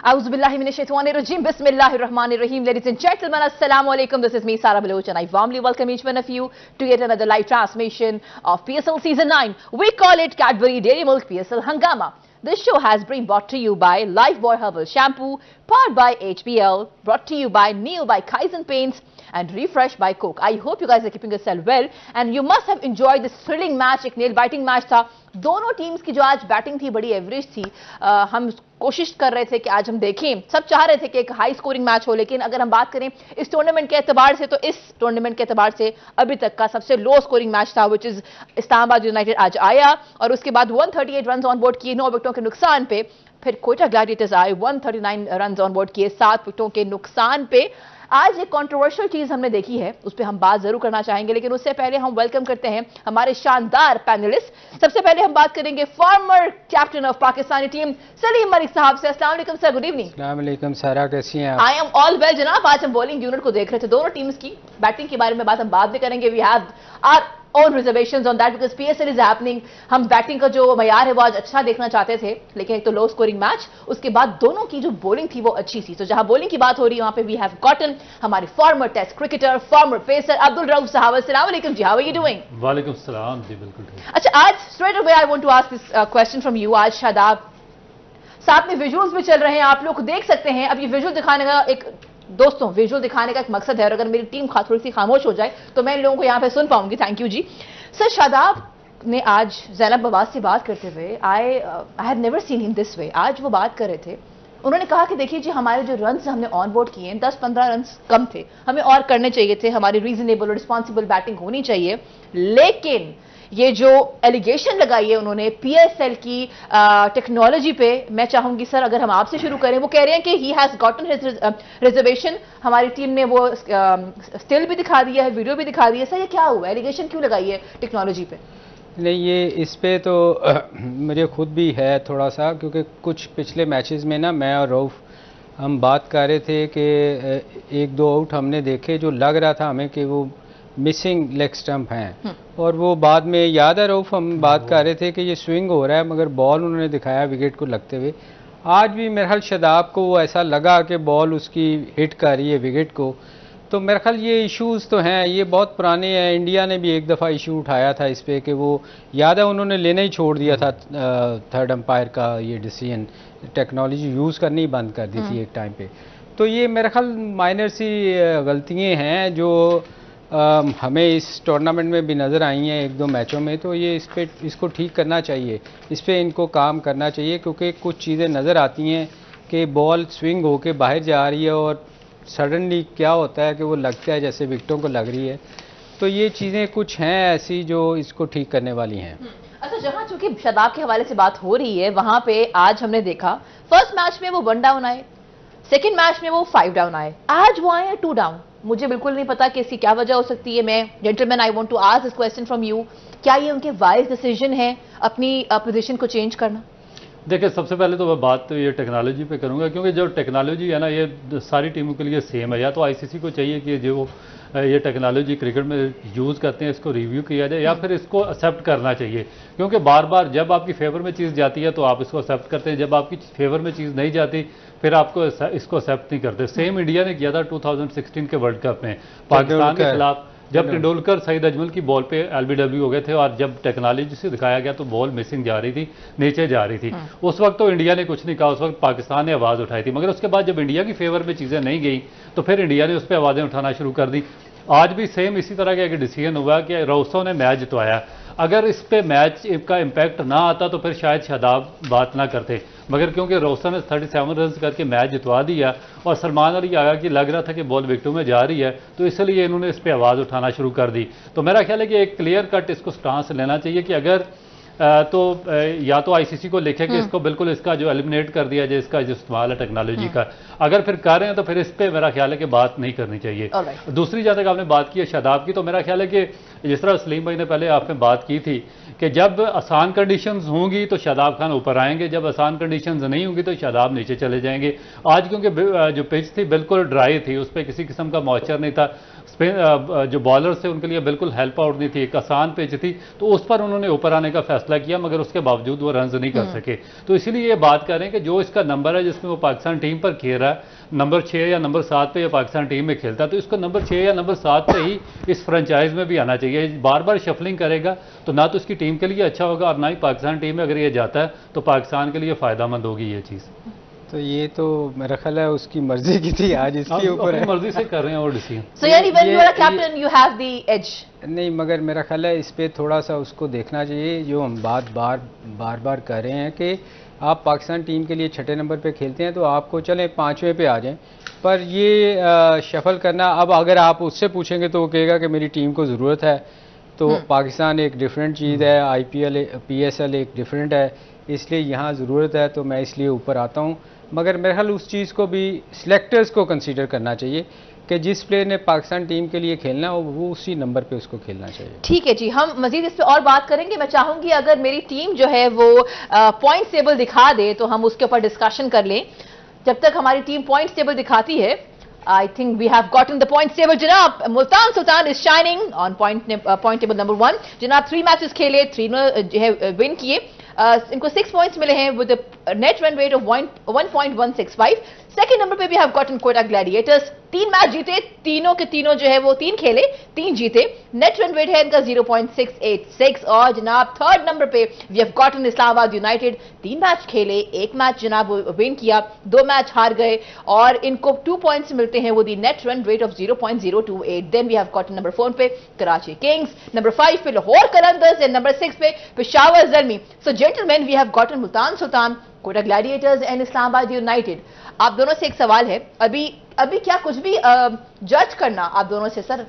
Auzubillahi minash-shaytanir-rajim. Bismillahir-rahmanir-rahim. Ladies and gentlemen, assalamu alaikum. This is me, Sara Baloch, and I warmly welcome each one of you to yet another live transmission of PSL Season 9. We call it Cadbury Dairy Milk PSL Hangama. This show has been brought to you by Lifebuoy Herbal Shampoo, powered by HBL, brought to you by Neo by Kaizen Paints, and refreshed by Coke. I hope you guys are keeping yourself well, and you must have enjoyed this thrilling match. एक nail biting match था. दोनों teams की जो आज batting थी बड़ी average थी. हम कोशिश कर रहे थे कि आज हम देखें, सब चाह रहे थे कि एक हाई स्कोरिंग मैच हो, लेकिन अगर हम बात करें इस टूर्नामेंट के एतबार से, तो इस टूर्नामेंट के एतबार से अभी तक का सबसे लो स्कोरिंग मैच था, विच इज इस्लामाबाद यूनाइटेड आज आया और उसके बाद 138 रन ऑन बोर्ड किए 9 विकेटों के नुकसान पे. फिर कोयटा ग्लैडिएटर्स आए 139 रन ऑन बोर्ड किए 7 विकेटों के नुकसान पे. आज एक कंट्रोवर्शियल चीज हमने देखी है, उस पर हम बात जरूर करना चाहेंगे, लेकिन उससे पहले हम वेलकम करते हैं हमारे शानदार पैनलिस्ट. सबसे पहले हम बात करेंगे former captain of Pakistani team Salim Malik साहब से. अस्सलाम वालेकुम सर, गुड इवनिंग. अस्सलाम वालेकुम सारा, कैसी हैं आप? आई एम ऑल वेल जनाब. आज हम बॉलिंग यूनिट को देख रहे थे, दोनों टीम्स की बैटिंग के बारे में बात हम बाद में करेंगे. We have our own reservations on that because PSL is happening. हम बैटिंग का जो मयार है वो आज अच्छा देखना चाहते थे, लेकिन एक तो लो स्कोरिंग मैच, उसके बाद दोनों की जो बॉलिंग थी वो अच्छी थी. तो जहां बॉलिंग की बात हो रही है वहां पे वी हैव गॉटन हमारे former test cricketer, former pacer Abdul Rauf साहब. अस्सलाम वालेकुम जी, हाउ आर यू डूइंग? वालेकुम सलाम जी, बिल्कुल ठीक. अच्छा, आज straight away I want to ask this question from you. आज शादाब साथ में विजुअल्स भी चल रहे हैं, आप लोग देख सकते हैं. अब ये विजुअल दिखाने का एक दोस्तों विजुअल दिखाने का एक मकसद है, और अगर मेरी टीम थोड़ी सी खामोश हो जाए तो मैं इन लोगों को यहाँ पे सुन पाऊंगी. थैंक यू जी. सर, शादाब ने आज ज़ैनब बवास से बात करते हुए I have never seen him this way. आज वो बात कर रहे थे, उन्होंने कहा कि देखिए जी, हमारे जो रन हमने ऑन बोर्ड किए हैं 10-15 रन कम थे, हमें और करने चाहिए थे, हमारी रीजनेबल और रिस्पॉन्सिबल बैटिंग होनी चाहिए. लेकिन ये जो एलिगेशन लगाई है उन्होंने पीएसएल की टेक्नोलॉजी पे, मैं चाहूंगी सर अगर हम आपसे शुरू करें. वो कह रहे हैं कि he has gotten his reservation. हमारी टीम ने वो स्टिल भी दिखा दिया है, वीडियो भी दिखा दिया है. सर, ये क्या हुआ, एलिगेशन क्यों लगाई है टेक्नोलॉजी पे? नहीं, ये इस पे तो मुझे खुद भी है थोड़ा सा, क्योंकि कुछ पिछले मैचेस में ना मैं और रऊफ हम बात कर रहे थे कि 1-2 आउट हमने देखे जो लग रहा था हमें कि वो मिसिंग लेग स्टंप हैं, और वो बाद में याद है रऊफ हम बात कर रहे थे कि ये स्विंग हो रहा है, मगर बॉल उन्होंने दिखाया विकेट को लगते हुए. आज भी मेरे ख्याल शादाब को वो ऐसा लगा कि बॉल उसकी हिट कर रही है विकेट को. तो मेरे ख्याल ये इश्यूज़ तो हैं, ये बहुत पुराने हैं. इंडिया ने भी एक दफ़ा इशू उठाया था इस पर कि वो याद है उन्होंने लेना ही छोड़ दिया था थर्ड अंपायर का ये डिसीजन, टेक्नोलॉजी यूज़ करनी ही बंद कर दी थी एक टाइम पे. तो ये मेरे ख्याल माइनर सी गलतियाँ हैं जो हमें इस टूर्नामेंट में भी नज़र आई हैं 1-2 मैचों में. तो ये इसको ठीक करना चाहिए, इस पर इनको काम करना चाहिए, क्योंकि कुछ चीज़ें नज़र आती हैं कि बॉल स्विंग होके बाहर जा रही है और सडनली क्या होता है कि वो लगता है जैसे विकेटों को लग रही है. तो ये चीज़ें कुछ हैं ऐसी जो इसको ठीक करने वाली हैं. अच्छा, जहां चूंकि शादाब के हवाले से बात हो रही है, वहां पे आज हमने देखा फर्स्ट मैच में वो 1 डाउन आए, सेकेंड मैच में वो 5 डाउन आए, आज वो आए 2 डाउन. मुझे बिल्कुल नहीं पता कि इसकी क्या वजह हो सकती है. मैं gentleman I want to ask this question from you, क्या ये उनके वाइज डिसीजन है अपनी पोजीशन को चेंज करना? देखिए, सबसे पहले तो मैं बात तो ये टेक्नोलॉजी पे करूंगा, क्योंकि जो टेक्नोलॉजी है ना ये सारी टीमों के लिए सेम है. या तो आईसीसी को चाहिए कि जो ये टेक्नोलॉजी क्रिकेट में यूज़ करते हैं इसको रिव्यू किया जाए, या फिर इसको एक्सेप्ट करना चाहिए, क्योंकि बार बार जब आपकी फेवर में चीज़ जाती है तो आप इसको एक्सेप्ट करते हैं, जब आपकी फेवर में चीज़ नहीं जाती फिर आपको इसको एक्सेप्ट नहीं करते. सेम इंडिया ने किया था 2016 के वर्ल्ड कप में पाकिस्तान के खिलाफ, जब तेंदुलकर सईद अजमल की बॉल पे एलबीडब्ल्यू हो गए थे, और जब टेक्नोलॉजी से दिखाया गया तो बॉल मिसिंग जा रही थी, नीचे जा रही थी. उस वक्त तो इंडिया ने कुछ नहीं कहा, उस वक्त पाकिस्तान ने आवाज़ उठाई थी, मगर उसके बाद जब इंडिया की फेवर में चीज़ें नहीं गई तो फिर इंडिया ने उस पर आवाज़ें उठाना शुरू कर दी. आज भी सेम इसी तरह का एक डिसीजन हुआ कि रऊसों ने मैच जितवाया. अगर इस पे मैच का इम्पैक्ट ना आता तो फिर शायद शादाब बात ना करते, मगर क्योंकि रऊसों ने 37 रन करके मैच जितवा दिया और सलमान अली आया कि लग रहा था कि बॉल विकेटों में जा रही है, तो इसलिए इन्होंने इस पर आवाज़ उठाना शुरू कर दी. तो मेरा ख्याल है कि एक क्लियर कट इसको स्टांस लेना चाहिए कि अगर तो या तो आईसीसी को लिखे कि इसको बिल्कुल इसका जो एलिमिनेट कर दिया जाए, इसका जो इस्तेमाल है टेक्नोलॉजी का. अगर फिर कर रहे हैं तो फिर इस पे मेरा ख्याल है कि बात नहीं करनी चाहिए. दूसरी जहाँ तक आपने बात की है शादाब की, तो मेरा ख्याल है कि जिस तरह सलीम भाई ने पहले आपने बात की थी कि जब आसान कंडीशंस होंगी तो शादाब खान ऊपर आएंगे, जब आसान कंडीशंस नहीं होंगी तो शादाब नीचे चले जाएंगे. आज क्योंकि जो पिच थी बिल्कुल ड्राई थी, उस पर किसी किस्म का मॉइस्चर नहीं था, जो बॉलर्स थे उनके लिए बिल्कुल हेल्प आउट नहीं थी, एक आसान पिच थी, तो उस पर उन्होंने ऊपर आने का फैसला फैसला किया मगर उसके बावजूद वो रन नहीं कर सके। तो इसीलिए ये बात कर रहे हैं कि जो इसका नंबर है जिसमें वो पाकिस्तान टीम पर खेल रहा है, नंबर 6 या नंबर 7 पे या पाकिस्तान टीम में खेलता है, तो इसको नंबर 6 या नंबर 7 पे ही इस फ्रेंचाइज में भी आना चाहिए। बार बार शफलिंग करेगा तो ना तो इसकी टीम के लिए अच्छा होगा और ना ही पाकिस्तान टीम में अगर ये जाता है तो पाकिस्तान के लिए फ़ायदेमंद होगी ये चीज़। तो ये तो मेरा ख्याल है उसकी मर्जी की थी, आज इसके ऊपर है। मर्जी से कर रहे हैं वो डिसीजन। So यानी when you are a captain you have the edge. नहीं, मगर मेरा ख्याल है इस पे थोड़ा सा उसको देखना चाहिए, जो हम बार बार कर रहे हैं कि आप पाकिस्तान टीम के लिए छठे नंबर पे खेलते हैं तो आपको चलें 5वें पे आ जाएं, पर ये शफल करना, अब अगर आप उससे पूछेंगे तो वो कहेगा कि मेरी टीम को ज़रूरत है। तो पाकिस्तान एक डिफरेंट चीज़ है, IPL PSL एक डिफरेंट है, इसलिए यहाँ ज़रूरत है तो मैं इसलिए ऊपर आता हूँ। मगर मेरे ख्याल उस चीज़ को भी सिलेक्टर्स को कंसीडर करना चाहिए कि जिस प्लेयर ने पाकिस्तान टीम के लिए खेलना हो वो उसी नंबर पे उसको खेलना चाहिए। ठीक है जी, हम मजीद इस पे और बात करेंगे। मैं चाहूंगी अगर मेरी टीम जो है वो पॉइंट टेबल दिखा दे तो हम उसके ऊपर डिस्कशन कर लें। जब तक हमारी टीम पॉइंट टेबल दिखाती है, I think we have gotten the point table. जनाब Multan Sultan is shining on point table number 1। जनाब 3 मैचेस खेले, 3 जो है विन किए। इनको 6 पॉइंट्स मिले हैं with net run rate of 1.165। Second number पे भी have gotten Quetta Gladiators. 3 match जीते, तीनों के तीनों जो है वो 3 खेले, 3 जीते। नेट रन रेट है इनका 0.686। और जनाब थर्ड नंबर पे we have gotten Islamabad United. 3 match खेले, 1 मैच जनाब विन किया, 2 मैच हार गए और इनको 2 पॉइंट्स मिलते हैं with net run rate of 0.028। Then we have gotten number 4 पे कराची किंग्स, नंबर 5 पे लाहौर कलंदर्स एंड नंबर 6 पे Peshawar Zalmi. So gentleman we have gotten Multan Sultan, Quetta Gladiators and Islamabad United. आप दोनों से एक सवाल है, अभी क्या कुछ भी जज करना आप दोनों से सर?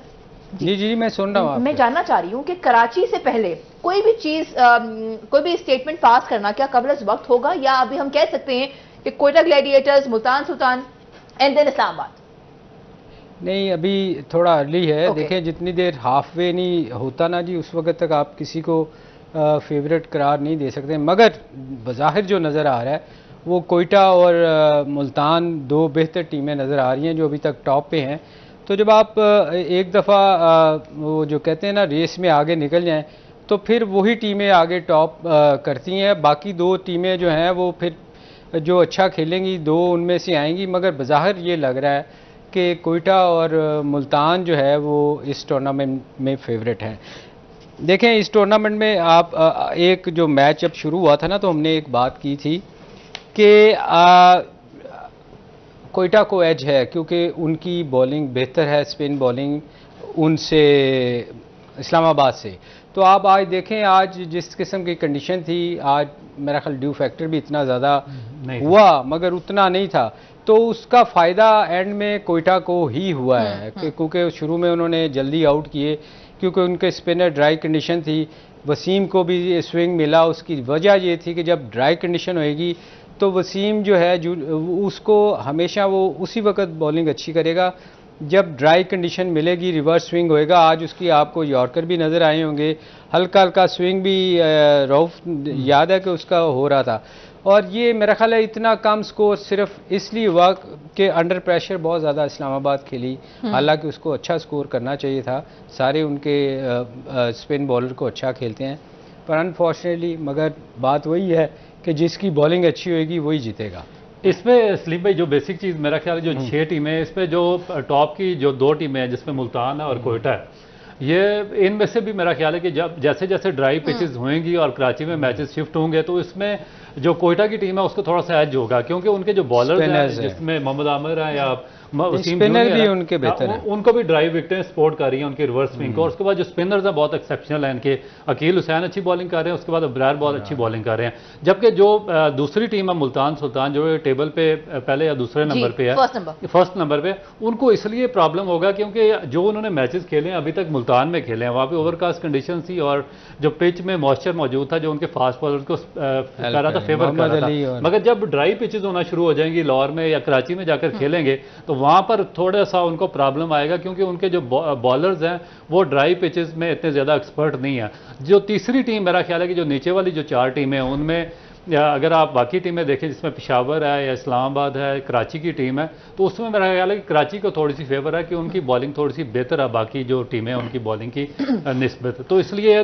जी मैं सुन रहा हूँ। मैं जानना चाह रही हूँ कि कराची से पहले कोई भी चीज कोई भी स्टेटमेंट पास करना क्या कबल अज़ वक्त होगा, या अभी हम कह सकते हैं कि Quetta Gladiators, Multan Sultan and then Islamabad? नहीं, अभी थोड़ा अर्ली है। Okay. देखें जितनी देर हाफ वे नहीं होता ना जी, उस वक्त तक आप किसी को फेवरेट करार नहीं दे सकते। मगर बज़ाहिर जो नज़र आ रहा है वो कोयटा और मुल्तान 2 बेहतर टीमें नज़र आ रही हैं जो अभी तक टॉप पे हैं। तो जब आप एक दफ़ा वो जो कहते हैं ना रेस में आगे निकल जाएं तो फिर वही टीमें आगे टॉप करती हैं। बाकी 2 टीमें जो हैं वो फिर जो अच्छा खेलेंगी 2 उनमें से आएंगी। मगर बज़ाहिर ये लग रहा है कि कोयटा और मुल्तान जो है वो इस टूर्नामेंट में फेवरेट हैं। देखें इस टूर्नामेंट में आप एक जो मैच जब शुरू हुआ था ना तो हमने एक बात की थी कि कोयटा को एज है क्योंकि उनकी बॉलिंग बेहतर है, स्पिन बॉलिंग उनसे इस्लामाबाद से। तो आप आज देखें आज जिस किस्म की कंडीशन थी, आज मेरा ख्याल ड्यू फैक्टर भी इतना ज़्यादा हुआ मगर उतना नहीं था, तो उसका फ़ायदा एंड में कोयटा को ही हुआ है क्योंकि शुरू में उन्होंने जल्दी आउट किए क्योंकि उनके स्पिनर ड्राई कंडीशन थी। वसीम को भी स्विंग मिला, उसकी वजह ये थी कि जब ड्राई कंडीशन होएगी तो वसीम जो है उसको हमेशा वो उसी वक्त बॉलिंग अच्छी करेगा जब ड्राई कंडीशन मिलेगी, रिवर्स स्विंग होएगा। आज उसकी आपको यॉर्कर भी नज़र आए होंगे, हल्का हल्का स्विंग भी रऊफ याद है कि उसका हो रहा था। और ये मेरा ख्याल है इतना कम स्कोर सिर्फ इसलिए हुआ कि अंडर प्रेशर बहुत ज़्यादा इस्लामाबाद खेली, हालांकि उसको अच्छा स्कोर करना चाहिए था। सारे उनके स्पिन बॉलर को अच्छा खेलते हैं पर अनफॉर्चुनेटली मगर बात वही है कि जिसकी बॉलिंग अच्छी होगी वही जीतेगा। इसमें सलीम भाई जो बेसिक चीज़ मेरा ख्याल है जो 6 टीमें हैं इसमें जो टॉप की जो 2 टीमें हैं जिसमें मुल्तान है और कोयटा है, ये इनमें से भी मेरा ख्याल है कि जब जैसे जैसे ड्राई पिचेस होंगी और कराची में मैचेस शिफ्ट होंगे तो इसमें जो कोयटा की टीम है उसको थोड़ा सा एज होगा क्योंकि उनके जो बॉलर्स हैं जिसमें मोहम्मद आमिर हैं या स्पिनर भी उनके बेहतर हैं, उनको भी ड्राइव विकेटें सपोर्ट कर रही हैं उनकी रिवर्स स्विंग को। और उसके बाद जो स्पिनर्स हैं बहुत एक्सेप्शनल हैं इनके, अकील हुसैन अच्छी बॉलिंग कर रहे हैं, उसके बाद अब्रार बहुत अच्छी बॉलिंग कर रहे हैं। जबकि जो दूसरी टीम है मुल्तान सुल्तान जो टेबल पे पहले या दूसरे नंबर पे है, फर्स्ट नंबर पे, उनको इसलिए प्रॉब्लम होगा क्योंकि जो उन्होंने मैचेस खेले हैं अभी तक मुल्तान में खेले हैं, वहाँ पे ओवरकास्ट कंडीशन थी और जो पिच में मॉइस्चर मौजूद था जो उनके फास्ट बॉलर को कर रहा था, फेवर कर रहा था। मगर जब ड्राई पिचेस होना शुरू हो जाएंगी लाहौर में या कराची में जाकर खेलेंगे तो वहाँ पर थोड़ा सा उनको प्रॉब्लम आएगा क्योंकि उनके जो बॉलर्स हैं वो ड्राई पिचेस में इतने ज़्यादा एक्सपर्ट नहीं है। जो तीसरी टीम मेरा ख्याल है कि जो नीचे वाली जो 4 टीमें हैं उनमें या अगर आप बाकी टीमें देखें जिसमें पेशावर है या इस्लामाबाद है, कराची की टीम है, तो उसमें मेरा ख्याल है कि कराची को थोड़ी सी फेवर है कि उनकी बॉलिंग थोड़ी सी बेहतर है बाकी जो टीमें हैं उनकी बॉलिंग की निस्बत। तो इसलिए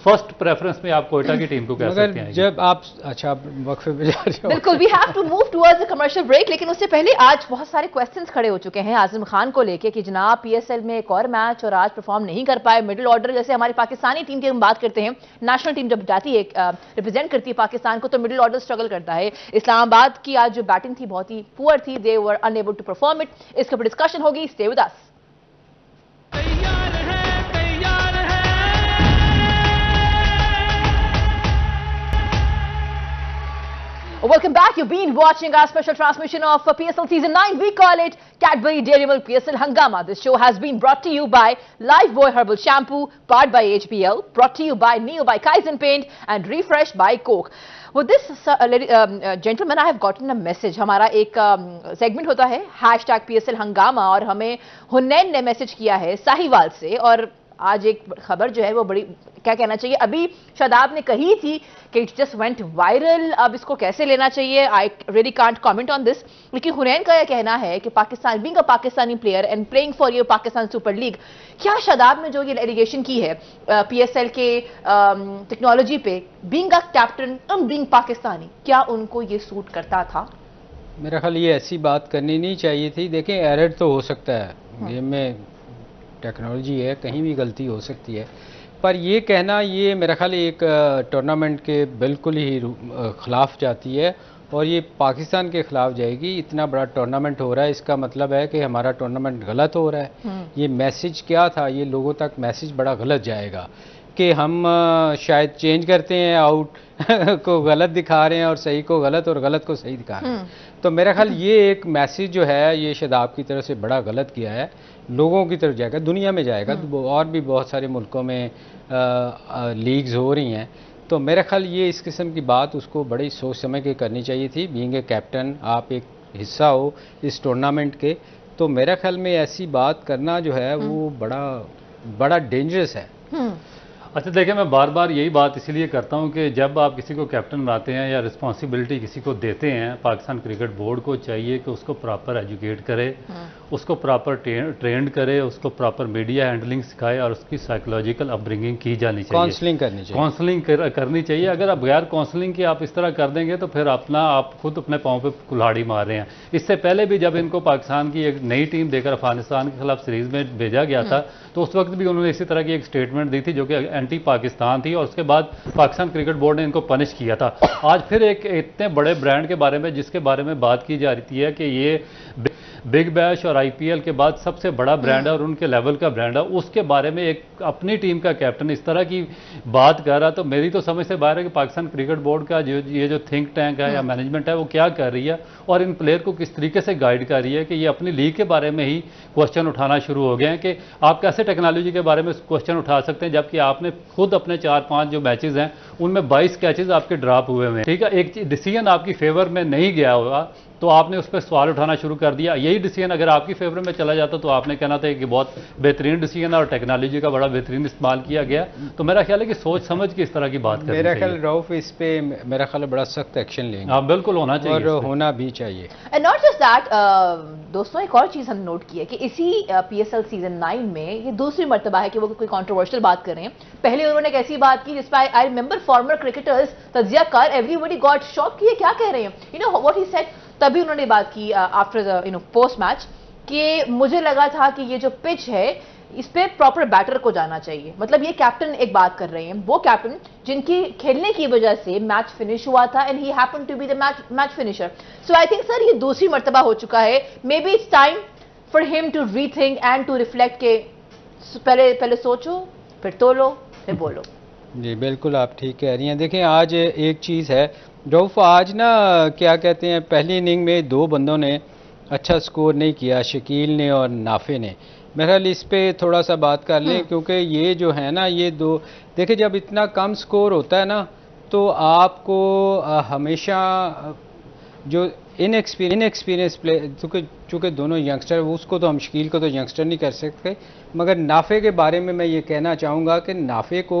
फर्स्ट प्रेफरेंस में आप कोयटा की टीम को कह सकते हैं। जब आप अच्छा वक्फे पे जा रहे हो, बिल्कुल, we have to move towards the commercial break, लेकिन उससे पहले आज बहुत सारे क्वेश्चंस खड़े हो चुके हैं आजम खान को लेके कि जनाब पीएसएल में एक और मैच और आज परफॉर्म नहीं कर पाए, मिडिल ऑर्डर जैसे हमारी पाकिस्तानी टीम की हम बात करते हैं, नेशनल टीम जब जाती है रिप्रेजेंट करती है पाकिस्तान को तो मिडिल ऑर्डर स्ट्रगल करता है। इस्लामाबाद की आज जो बैटिंग थी बहुत ही पुअर थी, दे वर अनएबल टू परफॉर्म इट। इसके ऊपर डिस्कशन होगी, stay with us. Welcome back. You've been watching our special transmission of PSL Season 9. We call it Cadbury Dairy Milk PSL Hangama. This show has been brought to you by Lifebuoy Herbal Shampoo, powered by HBL, brought to you by Neo by Kaizen Paint, and refreshed by Coke. With this, gentlemen, I have gotten a message. हमारा एक segment होता है #PSL Hangama और हमें हुनैन ने message किया है साहिवाल से, और आज एक खबर जो है वो बड़ी, क्या कहना चाहिए, अभी शादाब ने कही थी कि इट जस्ट वेंट वायरल, अब इसको कैसे लेना चाहिए, I really can't comment on this. लेकिन हुनैन का यह कहना है कि Pakistan, being a Pakistani player and playing for your Pakistan super league, क्या शादाब ने जो ये एलिगेशन की है पीएसएल के टेक्नोलॉजी पे, being a captain and being Pakistani, क्या उनको ये सूट करता था? मेरा ख्याल ये ऐसी बात करनी नहीं चाहिए थी। देखें, एरर तो हो सकता है, गेम में टेक्नोलॉजी है, कहीं भी गलती हो सकती है, पर ये कहना, ये मेरा ख्याल एक टूर्नामेंट के बिल्कुल ही ख़िलाफ़ जाती है और ये पाकिस्तान के ख़िलाफ़ जाएगी। इतना बड़ा टूर्नामेंट हो रहा है, इसका मतलब है कि हमारा टूर्नामेंट गलत हो रहा है। ये मैसेज क्या था, ये लोगों तक मैसेज बड़ा गलत जाएगा कि हम शायद चेंज करते हैं, आउट को गलत दिखा रहे हैं और सही को गलत और गलत को सही दिखा रहे हैं। तो मेरा ख्याल ये एक मैसेज जो है ये शादाब की तरफ से बड़ा गलत किया है, लोगों की तरफ जाएगा, दुनिया में जाएगा, और भी बहुत सारे मुल्कों में लीग्स हो रही हैं। तो मेरा ख्याल ये इस किस्म की बात उसको बड़ी सोच समझ के करनी चाहिए थी। बीइंग ए कैप्टन, आप एक हिस्सा हो इस टूर्नामेंट के, तो मेरा ख्याल में ऐसी बात करना जो है वो बड़ा डेंजरस है। अच्छा देखिए, मैं बार बार यही बात इसीलिए करता हूं कि जब आप किसी को कैप्टन बनाते हैं या रिस्पॉन्सिबिलिटी किसी को देते हैं, पाकिस्तान क्रिकेट बोर्ड को चाहिए कि उसको प्रॉपर एजुकेट करे, उसको प्रॉपर ट्रेंड करे, उसको प्रॉपर मीडिया हैंडलिंग सिखाए और उसकी साइकोलॉजिकल अपब्रिंगिंग की जानी चाहिए, काउंसलिंग करनी चाहिए, काउंसलिंग करनी चाहिए। अगर आप बगैर काउंसलिंग के आप इस तरह कर देंगे तो फिर आप खुद अपने पाँव पे कुल्हाड़ी मार रहे हैं। इससे पहले भी जब इनको पाकिस्तान की एक नई टीम देकर अफगानिस्तान के खिलाफ सीरीज में भेजा गया था तो उस वक्त भी उन्होंने इसी तरह की एक स्टेटमेंट दी थी जो कि एंटी पाकिस्तान थी, और उसके बाद पाकिस्तान क्रिकेट बोर्ड ने इनको पनिश किया था। आज फिर एक इतने बड़े ब्रांड के बारे में जिसके बारे में बात की जा रही है कि ये बिग बैश और आईपीएल के बाद सबसे बड़ा ब्रांड है और उनके लेवल का ब्रांड है, उसके बारे में एक अपनी टीम का कैप्टन इस तरह की बात कर रहा, तो मेरी तो समझ से बाहर है कि पाकिस्तान क्रिकेट बोर्ड का ये जो थिंक टैंक है या मैनेजमेंट है वो क्या कर रही है और इन प्लेयर को किस तरीके से गाइड कर रही है कि ये अपनी लीग के बारे में ही क्वेश्चन उठाना शुरू हो गए हैं कि आप कैसे टेक्नोलॉजी के बारे में क्वेश्चन उठा सकते हैं जबकि आपने खुद अपने 4-5 जो मैचेस हैं उनमें 22 कैचेस आपके ड्रॉप हुए हैं। ठीक है, एक डिसीजन आपकी फेवर में नहीं गया होगा तो आपने उस पर सवाल उठाना शुरू कर दिया। यही डिसीजन अगर आपकी फेवर में चला जाता तो आपने कहना था कि बहुत बेहतरीन डिसीजन है और टेक्नोलॉजी का बड़ा बेहतरीन इस्तेमाल किया गया। तो मेरा ख्याल है कि सोच समझ के इस तरह की बात करनी चाहिए। मेरा ख्याल रऊफ इस पे मेरा ख्याल बड़ा सख्त एक्शन लेंगे। हाँ बिल्कुल होना चाहिए और होना भी चाहिए। एंड नॉट जस्ट दैट दोस्तों, एक और चीज हम नोट की है कि इसी पीएसएल सीजन 9 में ये दूसरी मर्तबा है कि वो कोई कंट्रोवर्शियल बात कर रहे हैं। पहले उन्होंने एक ऐसी बात की जिस पर आई रिमेंबर फॉर्मर क्रिकेटर्स, तजियाकार, एवरीबॉडी गॉट शॉक कि ये क्या कह रहे हैं, you know what he said. तभी उन्होंने बात की आफ्टर द पोस्ट मैच कि मुझे लगा था कि ये जो पिच है इस पे प्रॉपर बैटर को जाना चाहिए। मतलब ये कैप्टन एक बात कर रहे हैं, वो कैप्टन जिनकी खेलने की वजह से मैच फिनिश हुआ था and he happened to be the match finisher. So I think sir ये दूसरी मर्तबा हो चुका है, maybe it's time for him to rethink and to reflect के पहले सोचो फिर तोलो फिर बोलो। जी बिल्कुल, आप ठीक कह रही हैं। देखें, आज एक चीज़ है रऊफ, आज ना क्या कहते हैं, पहली इनिंग में 2 बंदों ने अच्छा स्कोर नहीं किया, शकील ने और नाफे ने। मेरा इस पे थोड़ा सा बात कर लें क्योंकि ये जो है ना, ये 2 देखिए जब इतना कम स्कोर होता है ना तो आपको हमेशा जो इनएक्सपीरियंस प्ले, चूँकि दोनों यंगस्टर, उसको तो हम शकील को तो यंगस्टर नहीं कर सकते, मगर नाफे के बारे में मैं ये कहना चाहूँगा कि नाफे को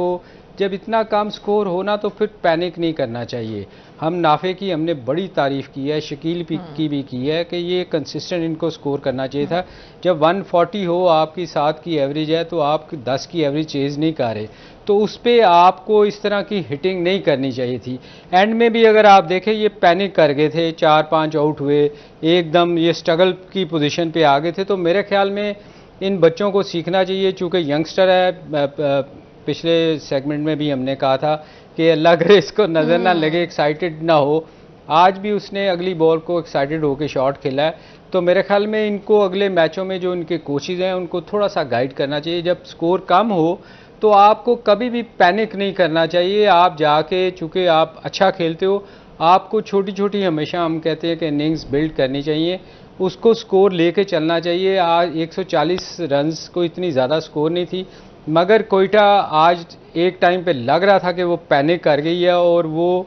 जब इतना कम स्कोर होना तो फिर पैनिक नहीं करना चाहिए। हम नाफे की हमने बड़ी तारीफ़ की है, शकील की भी की है कि ये कंसिस्टेंट इनको स्कोर करना चाहिए था। जब 140 हो, आपकी 7 की एवरेज है, तो आप 10 की एवरेज चेज़ नहीं कर रहे, तो उस पर आपको इस तरह की हिटिंग नहीं करनी चाहिए थी। एंड में भी अगर आप देखें ये पैनिक कर गए थे, 4-5 आउट हुए, एकदम ये स्ट्रगल की पोजीशन पे आ गए थे। तो मेरे ख्याल में इन बच्चों को सीखना चाहिए, चूँकि यंगस्टर है। पिछले सेगमेंट में भी हमने कहा था कि अल्लाह करे इसको नज़र ना लगे, एक्साइटेड ना हो। आज भी उसने अगली बॉल को एक्साइटेड होकर शॉट खेला है। तो मेरे ख्याल में इनको अगले मैचों में जो इनके कोचेज़ हैं उनको थोड़ा सा गाइड करना चाहिए। जब स्कोर कम हो तो आपको कभी भी पैनिक नहीं करना चाहिए। आप जाके, चूँकि आप अच्छा खेलते हो, आपको छोटी छोटी, हमेशा हम कहते हैं कि इनिंग्स बिल्ड करनी चाहिए, उसको स्कोर लेके चलना चाहिए। आज 140 रन्स को इतनी ज़्यादा स्कोर नहीं थी, मगर कोयटा आज एक टाइम पे लग रहा था कि वो पैनिक कर गई है और वो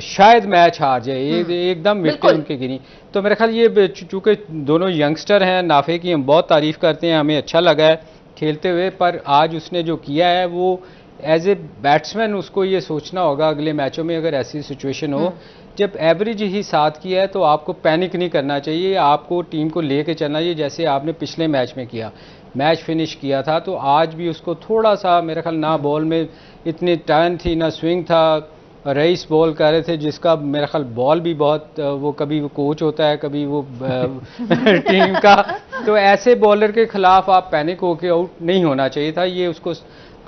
शायद मैच हार जाए, एकदम विकेट उनके गिरी। तो मेरा ख्याल ये, चूँकि दोनों यंगस्टर हैं, नाफे की हम बहुत तारीफ़ करते हैं, हमें अच्छा लगा है खेलते हुए, पर आज उसने जो किया है वो एज ए बैट्समैन उसको ये सोचना होगा अगले मैचों में अगर ऐसी सिचुएशन हो, जब एवरेज ही 7 की है तो आपको पैनिक नहीं करना चाहिए, आपको टीम को लेके चलना चाहिए, जैसे आपने पिछले मैच में किया, मैच फिनिश किया था। तो आज भी उसको थोड़ा सा, मेरे ख्याल ना बॉल में इतनी टर्न थी, ना स्विंग था। रईस बॉल कर रहे थे जिसका मेरा ख्याल बॉल भी बहुत, वो कभी वो कोच होता है, कभी वो टीम का, तो ऐसे बॉलर के खिलाफ आप पैनिक होके आउट नहीं होना चाहिए था। ये उसको,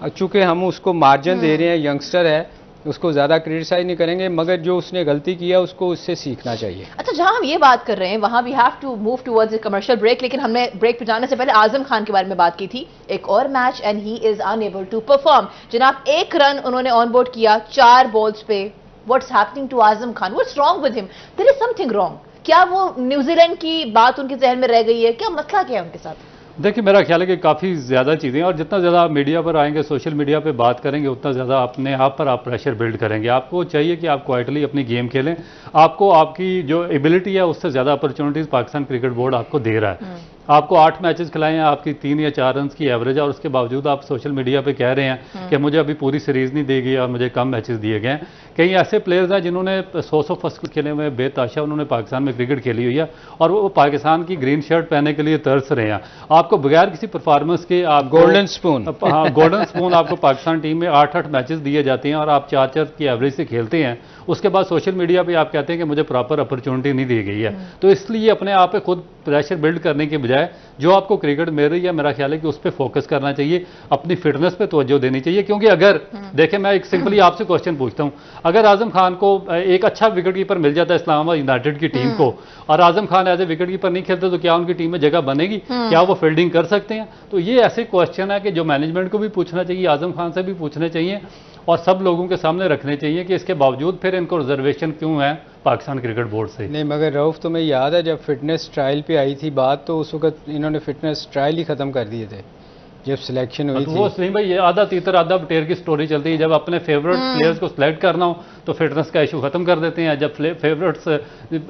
चूँकि हम उसको मार्जिन दे रहे हैं, यंगस्टर है, उसको ज़्यादा क्रिटिसाइज नहीं करेंगे, मगर जो उसने गलती किया उसको उससे सीखना चाहिए। अच्छा, जहां हम ये बात कर रहे हैं वहां we have to move towards a commercial break, लेकिन हमने ब्रेक पे जाने से पहले आजम खान के बारे में बात की थी। एक और match and he is unable to perform. जनाब, 1 रन उन्होंने ऑन बोर्ड किया 4 बॉल्स पे। What's happening to Azam Khan? What's wrong with him? There is something wrong. क्या वो न्यूजीलैंड की बात उनके जहन में रह गई है? क्या मसला क्या है उनके साथ? देखिए, मेरा ख्याल है कि काफ़ी ज़्यादा चीज़ें हैं, और जितना ज़्यादा आप मीडिया पर आएंगे, सोशल मीडिया पे बात करेंगे, उतना ज़्यादा अपने आप पर आप प्रेशर बिल्ड करेंगे। आपको चाहिए कि आप क्वाइटली अपनी गेम खेलें। आपको आपकी जो एबिलिटी है उससे ज़्यादा अपॉर्चुनिटीज़ पाकिस्तान क्रिकेट बोर्ड आपको दे रहा है। आपको 8 मैचेस खिलाए हैं, आपकी 3 या 4 रन की एवरेज है, और उसके बावजूद आप सोशल मीडिया पे कह रहे हैं कि मुझे अभी पूरी सीरीज़ नहीं दी गई और मुझे कम मैचेस दिए गए हैं। कई ऐसे प्लेयर्स हैं जिन्होंने 100 फर्स्ट खेले हुए, बेताशा उन्होंने पाकिस्तान में क्रिकेट खेली हुई है, और वो पाकिस्तान की ग्रीन शर्ट पहनने के लिए तरस रहे हैं। आपको बगैर किसी परफॉर्मेंस के आप गोल्डन स्पून, हाँ, गोल्डन स्पून आपको पाकिस्तान टीम में 8-8 मैचेस दिए जाते हैं और आप 4-4 की एवरेज से खेलते हैं। उसके बाद सोशल मीडिया पे आप कहते हैं कि मुझे प्रॉपर अपॉर्चुनिटी नहीं दी गई है। तो इसलिए अपने आप पे खुद प्रेशर बिल्ड करने के बजाय जो आपको क्रिकेट मिल रही है, मेरा ख्याल है कि उस पर फोकस करना चाहिए, अपनी फिटनेस पे तवज्जो देनी चाहिए। क्योंकि अगर देखें, मैं एक सिंपली आपसे क्वेश्चन पूछता हूं, अगर आजम खान को एक अच्छा विकेट कीपर मिल जाता है इस्लामाबाद यूनाइटेड की टीम को, और Azam Khan as a wicket keeper नहीं खेलते, तो क्या उनकी टीम में जगह बनेगी? क्या वो फील्डिंग कर सकते हैं? तो ये ऐसे क्वेश्चन है कि जो मैनेजमेंट को भी पूछना चाहिए, आजम खान से भी पूछने चाहिए, और सब लोगों के सामने रखने चाहिए कि इसके बावजूद फिर इनको रिजर्वेशन क्यों है पाकिस्तान क्रिकेट बोर्ड से। नहीं, मगर रऊफ, तुम्हें याद है जब फिटनेस ट्रायल पे आई थी बात, तो उस वक्त इन्होंने फिटनेस ट्रायल ही खत्म कर दिए थे जब सिलेक्शन हुई थी। वो सही भाई, ये आधा तीतर आधा बटेर की स्टोरी चलती है। जब अपने फेवरेट प्लेयर्स को सिलेक्ट करना हो तो फिटनेस का इशू खत्म कर देते हैं, जब फेवरेट्स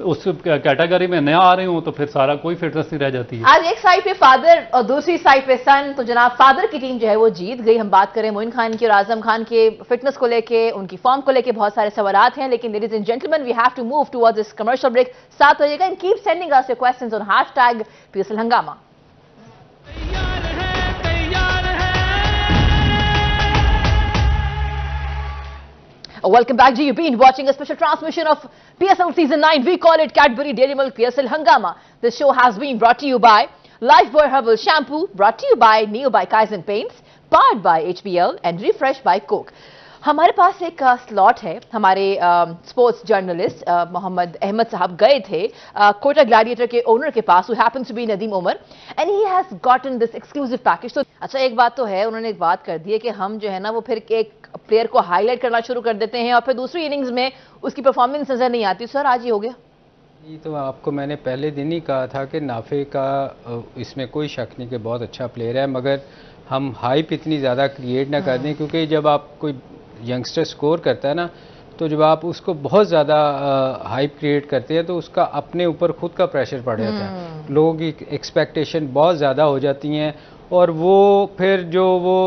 उस कैटेगरी में नया आ रहे हो तो फिर सारा कोई फिटनेस नहीं रह जाती है। आज एक साइड पे फादर और दूसरी साइड पे सन, तो जनाब फादर की टीम जो है वो जीत गई। हम बात करें मोइन खान की और आजम खान के फिटनेस को लेके, उनकी फॉर्म को लेके बहुत सारे सवालात हैं, लेकिन ladies and gentleman we have to move towards this commercial break. साथ रहिएगा and keep sending us your questions on #PSL हंगामा। Welcome back. You've been watching a special transmission of PSL Season 9. We call it Cadbury Dairy Milk PSL Hangama. This show has been brought to you by Lifebuoy Herbal Shampoo, brought to you by Neo by Kaizen Paints, powered by HBL and refreshed by Coke. हमारे पास एक slot है। हमारे sports journalist Mohammad Ahmad साहब गए थे Kota gladiator के owner के पास, who happens to be Nadeem Umar, and he has gotten this exclusive package. तो अच्छा, एक बात तो है, उन्होंने एक बात कर दी है कि हम जो है ना वो फिर एक प्लेयर को हाईलाइट करना शुरू कर देते हैं और फिर दूसरी इनिंग्स में उसकी परफॉर्मेंस नजर नहीं आती। सर, आज ही हो गया। ये तो आपको मैंने पहले दिन ही कहा था कि नाफे का इसमें कोई शक नहीं कि बहुत अच्छा प्लेयर है, मगर हम हाइप इतनी ज़्यादा क्रिएट ना कर दें, क्योंकि जब आप कोई यंगस्टर स्कोर करता है ना, तो जब आप उसको बहुत ज़्यादा हाइप क्रिएट करते हैं तो उसका अपने ऊपर खुद का प्रेशर पड़ जाता है, लोगों की एक्सपेक्टेशन बहुत ज़्यादा हो जाती हैं और वो फिर जो वो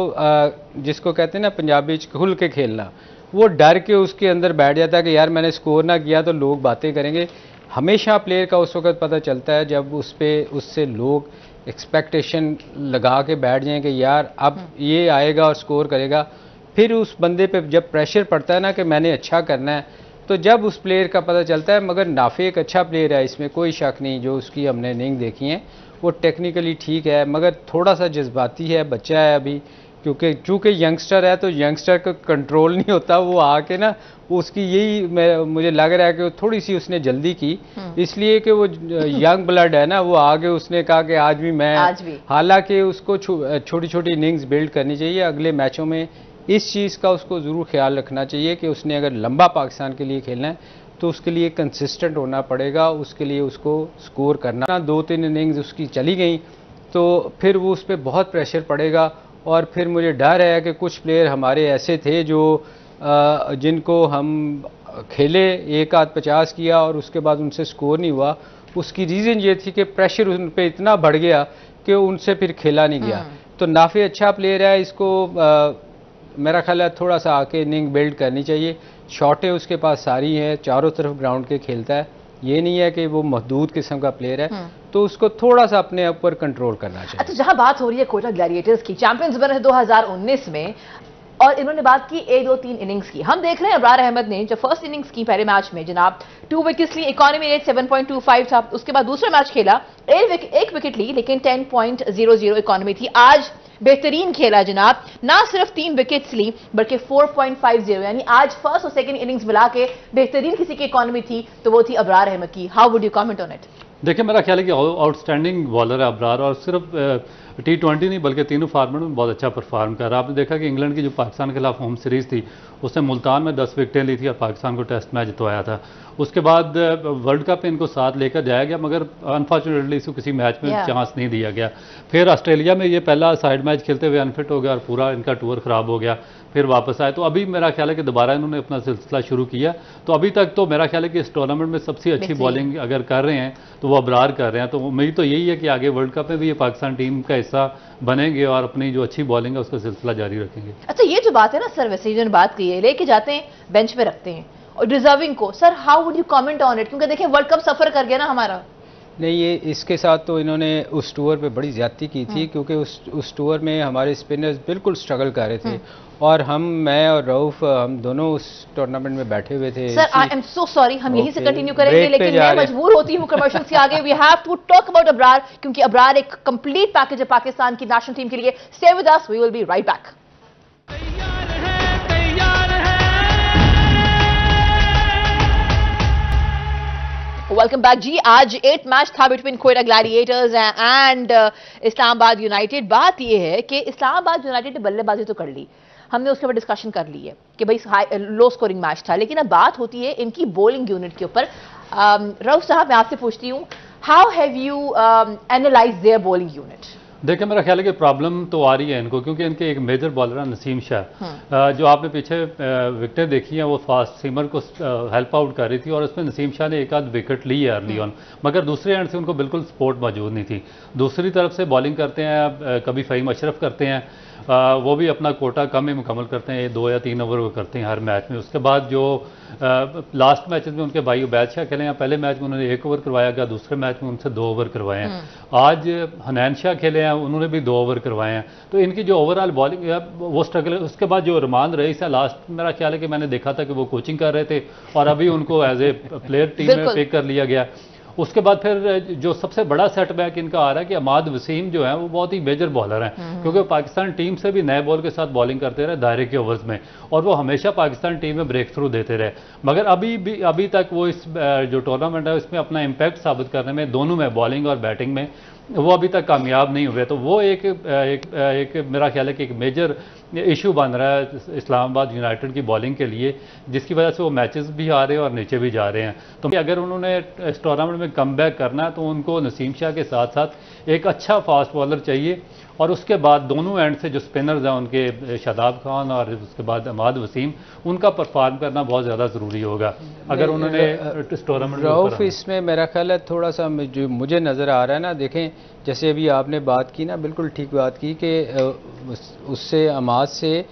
जिसको कहते हैं ना पंजाबी च खुल के खेलना, वो डर के उसके अंदर बैठ जाता है कि यार मैंने स्कोर ना किया तो लोग बातें करेंगे। हमेशा प्लेयर का उस वक्त पता चलता है जब उससे लोग एक्सपेक्टेशन लगा के बैठ जाएं कि यार अब ये आएगा और स्कोर करेगा। फिर उस बंदे पे जब प्रेशर पड़ता है ना कि मैंने अच्छा करना है, तो जब उस प्लेयर का पता चलता है। मगर नाफे एक अच्छा प्लेयर है, इसमें कोई शक नहीं, जो उसकी हमने इनिंग देखी है वो टेक्निकली ठीक है, मगर थोड़ा सा जज्बाती है, बच्चा है अभी, क्योंकि चूँकि यंगस्टर है तो यंगस्टर का कंट्रोल नहीं होता। वो आके ना उसकी यही मुझे लग रहा है कि थोड़ी सी उसने जल्दी की, इसलिए कि वो यंग ब्लड है ना, वो आगे उसने कहा कि आज भी हालांकि उसको छोटी छोटी इनिंग्स बिल्ड करनी चाहिए। अगले मैचों में इस चीज़ का उसको ज़रूर ख्याल रखना चाहिए कि उसने अगर लंबा पाकिस्तान के लिए खेलना है तो उसके लिए कंसिस्टेंट होना पड़ेगा, उसके लिए उसको स्कोर करना। 2-3 इनिंग्स उसकी चली गई तो फिर वो उस पर बहुत प्रेशर पड़ेगा। और फिर मुझे डर है कि कुछ प्लेयर हमारे ऐसे थे जो जिनको हम खेले, एक आध 50 किया और उसके बाद उनसे स्कोर नहीं हुआ। उसकी रीज़न ये थी कि प्रेशर उन पर इतना बढ़ गया कि उनसे फिर खेला नहीं गया। तो नाफे अच्छा प्लेयर है, इसको मेरा ख्याल है थोड़ा सा आके इनिंग बिल्ड करनी चाहिए। शॉटें उसके पास सारी हैं, चारों तरफ ग्राउंड के खेलता है, ये नहीं है कि वो महदूद किस्म का प्लेयर है, तो उसको थोड़ा सा अपने ऊपर कंट्रोल करना चाहिए। अच्छा, जहां बात हो रही है कोयटा ग्लैडिएटर्स की, चैंपियंस बने 2019 में और इन्होंने बात की 1-2-3 इनिंग्स की। हम देख रहे हैं अब्रार अहमद ने जब फर्स्ट इनिंग्स की पहले मैच में जनाब 2 विकेट्स ली, इकोनॉमी रेट 7.25 था। उसके बाद दूसरा मैच खेला, 1 विकेट ली लेकिन 10.00 इकोनॉमी थी। आज बेहतरीन खेला जनाब, ना सिर्फ 3 विकेट्स ली बल्कि 4.50, यानी आज फर्स्ट और सेकंड इनिंग्स मिला के बेहतरीन किसी की इकोनॉमी थी तो वो थी अब्रार अहमद की। How would you comment on it? देखिए, मेरा ख्याल है कि आउटस्टैंडिंग बॉलर है अब्रार, और सिर्फ T20 नहीं बल्कि तीनों फॉर्मेट में बहुत अच्छा परफॉर्म कर रहा है। आपने देखा कि इंग्लैंड की जो पाकिस्तान के खिलाफ होम सीरीज़ थी उसने मुल्तान में 10 विकेटें ली थी और पाकिस्तान को टेस्ट मैच जितवाया था। उसके बाद वर्ल्ड कप में इनको साथ लेकर जाया गया, मगर अनफॉर्चुनेटली इसको किसी मैच में चांस नहीं दिया गया। फिर ऑस्ट्रेलिया में ये पहला साइड मैच खेलते हुए अनफिट हो गया और पूरा इनका टूर ख़राब हो गया। फिर वापस आए तो अभी मेरा ख्याल है कि दोबारा इन्होंने अपना सिलसिला शुरू किया। तो अभी तक तो मेरा ख्याल है कि इस टूर्नामेंट में सबसे अच्छी बॉलिंग अगर कर रहे हैं तो वो अब्रार कर रहे हैं। तो उम्मीद तो यही है कि आगे वर्ल्ड कप में भी ये पाकिस्तान टीम का हिस्सा बनेंगे और अपनी जो अच्छी बॉलिंग है उसका सिलसिला जारी रखेंगे। अच्छा, ये जो बात है ना सर, वैसे जो बात की है, लेके जाते हैं बेंच पे रखते हैं और डिजर्विंग को, sir how would you comment on it? क्योंकि देखिए वर्ल्ड कप सफर कर गया ना हमारा। नहीं, ये इसके साथ तो इन्होंने उस टूर पे बड़ी ज्यादती की थी, क्योंकि उस टूर में हमारे स्पिनर्स बिल्कुल स्ट्रगल कर रहे थे और मैं और रऊफ हम दोनों उस टूर्नामेंट में बैठे हुए थे। Sir I am so sorry, हम यहीं से कंटिन्यू करेंगे लेकिन मैं मजबूर होती हूँ कमर्शियल्स के आगे। We have to talk about Abrar, क्योंकि अब्रार एक कंप्लीट पैकेज है पाकिस्तान की नेशनल टीम के लिए। Stay with us, we will be right back. Welcome back जी। आज 8 मैच था between Quetta Gladiators and Islamabad United. बात यह है कि इस्लामाबाद यूनाइटेड ने बल्लेबाजी तो कर ली, हमने उसके ऊपर डिस्कशन कर ली है कि भाई लो स्कोरिंग मैच था, लेकिन अब बात होती है इनकी बॉलिंग यूनिट के ऊपर। रऊफ साहब, मैं आपसे पूछती हूँ, how have you analyze their bowling unit? देखिए, मेरा ख्याल है कि प्रॉब्लम तो आ रही है इनको, क्योंकि इनके एक मेजर बॉलर है नसीम शाह, जो आपने पीछे विकेटें देखी हैं वो फास्ट सीमर को हेल्प आउट कर रही थी और उसमें नसीम शाह ने एक आध विकेट ली है अर्ली ऑन, मगर दूसरे एंड से उनको बिल्कुल सपोर्ट मौजूद नहीं थी। दूसरी तरफ से बॉलिंग करते हैं कभी फ़हीम अशरफ करते हैं, वो भी अपना कोटा कम ही मुकम्मल करते हैं, 2 या 3 ओवर वो करते हैं हर मैच में। उसके बाद जो लास्ट मैचेस में उनके भाई उबैद शाह खेले हैं, पहले मैच में उन्होंने 1 ओवर करवाया गया, दूसरे मैच में उनसे 2 ओवर करवाए हैं। आज हनैन शाह खेले हैं, उन्होंने भी 2 ओवर करवाए हैं। तो इनकी जो ओवरऑल बॉलिंग है वो स्ट्रगल है। उसके बाद जो रमान रईस है, लास्ट मेरा ख्याल है कि मैंने देखा था कि वो कोचिंग कर रहे थे और अभी उनको एज ए प्लेयर टीम में पिक कर लिया गया। उसके बाद फिर जो सबसे बड़ा सेटबैक इनका आ रहा है कि अमाद वसीम जो है वो बहुत ही मेजर बॉलर हैं, क्योंकि पाकिस्तान टीम से भी नए बॉल के साथ बॉलिंग करते रहे दायरे के ओवर्स में और वो हमेशा पाकिस्तान टीम में ब्रेक थ्रू देते रहे, मगर अभी तक वो इस जो टूर्नामेंट है इसमें अपना इम्पैक्ट साबित करने में, दोनों में बॉलिंग और बैटिंग में, वो अभी तक कामयाब नहीं हुए। तो वो एक मेरा ख्याल है कि एक मेजर इशू बन रहा है इस्लामाबाद यूनाइटेड की बॉलिंग के लिए, जिसकी वजह से वो मैचेस भी आ रहे हैं और नीचे भी जा रहे हैं। तो अगर उन्होंने इस टूर्नामेंट में कम बैक करना है तो उनको नसीम शाह के साथ साथ एक अच्छा फास्ट बॉलर चाहिए और उसके बाद दोनों एंड से जो स्पिनर्स हैं उनके शादाब खान और उसके बाद अहमद वसीम, उनका परफॉर्म करना बहुत ज़्यादा ज़रूरी होगा अगर उन्होंने टूर्नामेंट। रऊफ इसमें मेरा ख्याल है थोड़ा सा जो मुझे नज़र आ रहा है ना, देखें जैसे अभी आपने बात की ना, बिल्कुल ठीक बात की कि उससे अहमद से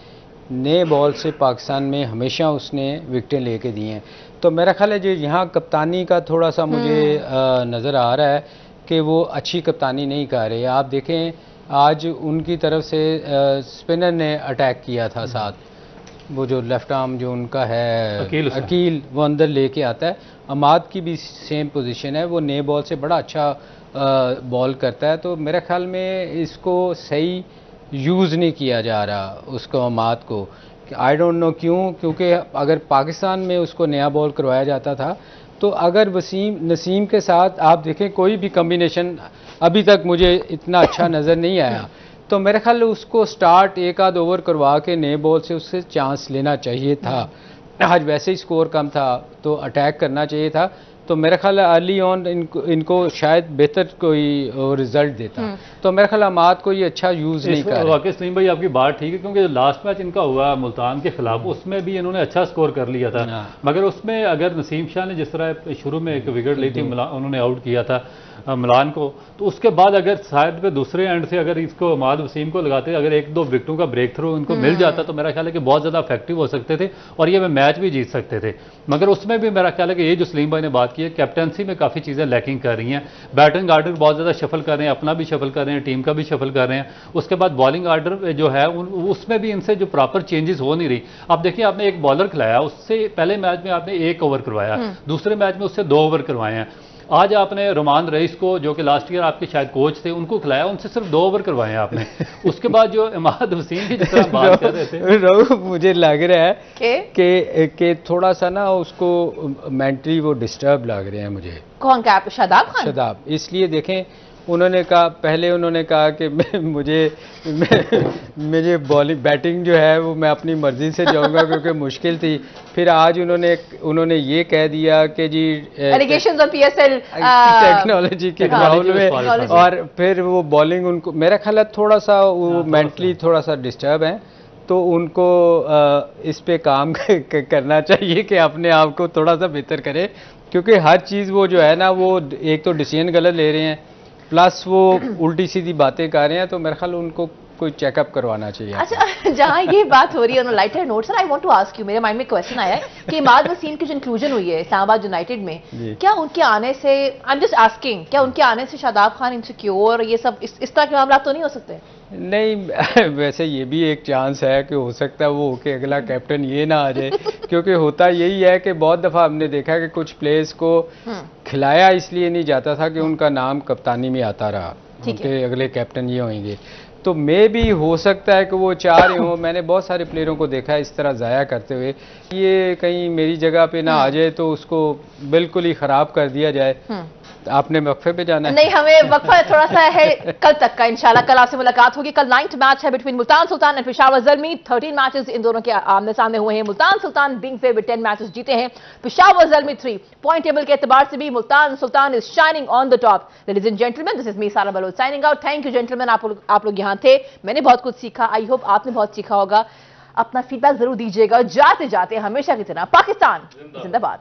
नए बॉल से पाकिस्तान में हमेशा उसने विकेटें लेके दी हैं। तो मेरा ख्याल है जो यहाँ कप्तानी का थोड़ा सा मुझे नज़र आ रहा है कि वो अच्छी कप्तानी नहीं कर रहे। आप देखें आज उनकी तरफ से स्पिनर ने अटैक किया था साथ, वो जो लेफ्ट आर्म जो उनका है अकील वो अंदर लेके आता है। अहमद की भी सेम पोजीशन है, वो नए बॉल से बड़ा अच्छा बॉल करता है। तो मेरे ख्याल में इसको सही यूज़ नहीं किया जा रहा उसको, अहमद को। आई डोंट नो क्यों, क्योंकि अगर पाकिस्तान में उसको नया बॉल करवाया जाता था तो अगर नसीम के साथ आप देखें कोई भी कम्बिनेशन अभी तक मुझे इतना अच्छा नज़र नहीं आया। तो मेरे ख्याल उसको स्टार्ट एक आध ओवर करवा के नए बॉल से उससे चांस लेना चाहिए था। आज वैसे ही स्कोर कम था तो अटैक करना चाहिए था। तो मेरा ख्याल है अर्ली ऑन इनको शायद बेहतर कोई रिजल्ट देता। तो मेरा ख्याल अहमद को ये अच्छा यूज़ नहीं कर। वाकई सलीम भाई आपकी बात ठीक है, क्योंकि लास्ट मैच इनका हुआ मुल्तान के खिलाफ, उसमें भी इन्होंने अच्छा स्कोर कर लिया था, मगर उसमें अगर नसीम शाह ने जिस तरह शुरू में एक विकेट ली थी, उन्होंने आउट किया था मिलान को, तो उसके बाद अगर साइड पे दूसरे एंड से अगर इसको अहमद वसीम को लगाते, अगर एक दो विकेटों का ब्रेक थ्रू इनको मिल जाता तो मेरा ख्याल है कि बहुत ज़्यादा इफेक्टिव हो सकते थे और ये मैच भी जीत सकते थे। मगर उसमें भी मेरा ख्याल है कि ये जो सलीम भाई ने बात की है, कैप्टनसी में काफ़ी चीज़ें लैकिंग कर रही हैं। बैटिंग आर्डर बहुत ज़्यादा शफल कर रहे हैं, अपना भी शफल कर रहे हैं, टीम का भी शफल कर रहे हैं। उसके बाद बॉलिंग आर्डर जो है उसमें भी इनसे जो प्रॉपर चेंजेस हो नहीं रही। आप देखिए आपने एक बॉलर खिलाया, उससे पहले मैच में आपने 1 ओवर करवाया, दूसरे मैच में उससे 2 ओवर करवाए हैं। आज आपने रोमान रईस को, जो कि लास्ट ईयर आपके शायद कोच थे, उनको खिलाया, उनसे सिर्फ 2 ओवर करवाए हैं आपने। उसके बाद जो अहमद वसीम की जिस तरह बात कर रहे थे मुझे लग रहा है कि थोड़ा सा ना उसको मेंटली वो डिस्टर्ब लग रहे हैं मुझे। कौन क्या? शादाब खान? शादाब। इसलिए देखें उन्होंने कहा, पहले उन्होंने कहा कि मुझे बॉलिंग बैटिंग जो है वो मैं अपनी मर्जी से जाऊंगा क्योंकि मुश्किल थी। फिर आज उन्होंने ये कह दिया कि जी एलिगेशंस ऑफ पीएसएल टेक्नोलॉजी के ग्राउंड में, और फिर वो बॉलिंग उनको मेरा ख्याल है थोड़ा सा वो मेंटली थोड़ा सा डिस्टर्ब है। तो उनको इस पे काम करना चाहिए कि अपने आप को थोड़ा सा बेहतर करें, क्योंकि हर चीज़ वो जो है ना, वो एक तो डिसीजन गलत ले रहे हैं, प्लस वो उल्टी सीधी बातें कर रहे हैं। तो मेरे ख्याल उनको कोई चेकअप करवाना चाहिए। अच्छा, जहाँ ये बात हो रही है lighter note, sir I want to ask you, मेरे माइंड में क्वेश्चन आया है कि अहमद वसीम की जो इंक्लूजन हुई है इस्लामाबाद यूनाइटेड में, क्या उनके आने से, आई एम जस्ट आस्किंग, क्या उनके आने से शादाब खान इनसिक्योर ये सब इस तरह के मामला तो नहीं हो सकते? नहीं, वैसे ये भी एक चांस है कि हो सकता है वो कि अगला कैप्टन ये ना आ जाए, क्योंकि होता यही है कि बहुत दफ़ा हमने देखा है कि कुछ प्लेयर्स को खिलाया इसलिए नहीं जाता था कि उनका नाम कप्तानी में आता रहा, उनके अगले कैप्टन ये होंगे। तो मे भी हो सकता है कि वो चाह रहे हो। मैंने बहुत सारे प्लेयरों को देखा है इस तरह ज़ाया करते हुए, ये कहीं मेरी जगह पे ना आ जाए तो उसको बिल्कुल ही ख़राब कर दिया जाए। आपने वक्फे पे जाना है? नहीं, हमें वक्फा थोड़ा सा है कल तक का, इंशाल्लाह कल आपसे मुलाकात होगी। कल 9th मैच है between Multan Sultan and Peshawar Zalmi. 13 matches in दोनों के आमने सामने हुए हैं। Multan Sultan Bing favourite 10 matches जीते हैं, पेशावर ज़ल्मी 3। पॉइंट टेबल के एतबार से भी Multan Sultan is shining on the top. Ladies and gentleman, this is me Sara Baloch signing out. Thank you gentleman, आप लोग यहाँ थे, मैंने बहुत कुछ सीखा। आई होप आपने बहुत सीखा होगा। अपना फीडबैक जरूर दीजिएगा। जाते जाते हमेशा की तरह पाकिस्तान जिंदाबाद।